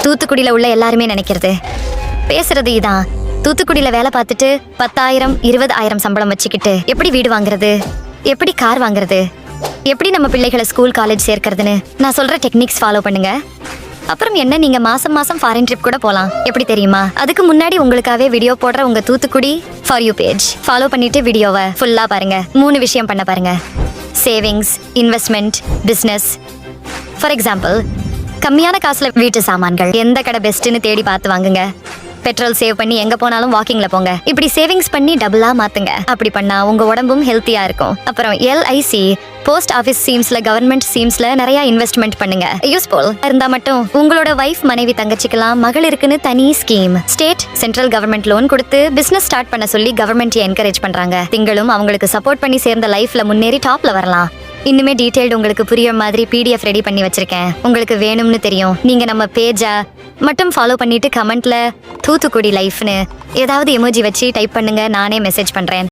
தூத்துக்குடியில உள்ள எல்லாருமே நினைக்கிறது பேசுறது இதான். தூத்துக்குடியில வேலை பார்த்துட்டு 10,000 20,000 சம்பளம் வச்சுக்கிட்டு எப்படி வீடு வாங்குறது, எப்படி கார் வாங்குறது, எப்படி நம்ம பிள்ளைகளை ஸ்கூல் காலேஜ் சேர்க்கறதுன்னு நான் சொல்ற டெக்னிக்ஸ் ஃபாலோ பண்ணுங்க. அப்புறம் என்ன, நீங்க மாசம் மாசம் ஃபாரின் ட்ரிப் கூட போலாம். எப்படி தெரியுமா? அதுக்கு முன்னாடி உங்களுக்காகவே வீடியோ போடுற உங்க Thoothukudi for you page follow பண்ணிட்டு வீடியோவை ஃபுல்லா பாருங்க. 3 விஷயம் பண்ண பாருங்க: savings, investment, business. For example, கம்மியான காசுல வீட்டு சாமான்கள் எந்த கடை பெஸ்ட்னு தேடி பார்த்து வாங்குங்க. பெட்ரோல் சேவ் பண்ணி எங்க போனாலும் வாக்கிங்ல போங்க. இப்படி சேவிங்ஸ் பண்ணி டபுளா மாத்துங்க. அப்படி பண்ணா உங்க உடம்பும் ஹெல்த்தியா இருக்கும். அப்புறம் LIC போஸ்ட் ஆபீஸ் ஸ்கீம்ஸ்ல, கவர்மெண்ட் ஸ்கீம்ஸ்ல நிறைய இன்வெஸ்ட்மெண்ட் பண்ணுங்க. யூஸ்ஃபுல் இருந்தா மட்டும் உங்களோட வைஃப், மனைவி, தங்கச்சிக்கலாம் மகளிருக்குன்னு தனி scheme. State central government loan கொடுத்து பிசினஸ் ஸ்டார்ட் பண்ண சொல்லி கவர்மெண்ட் என்கரேஜ் பண்றாங்க. நீங்களும் அவங்களுக்கு சப்போர்ட் பண்ணி சேர்ந்த லைஃப்ல முன்னேறி டாப்ல வரலாம். இன்னுமே டீடைல்டு உங்களுக்கு புரியுற மாதிரி PDF ரெடி பண்ணி வச்சிருக்கேன். உங்களுக்கு வேணும்னு தெரியும். நீங்க நம்ம பேஜை மட்டும் ஃபாலோ பண்ணிட்டு கமெண்ட்ல தூத்துக்குடி லைஃப்னு ஏதாவது எமோஜி வச்சு டைப் பண்ணுங்க. நானே மெசேஜ் பண்றேன்.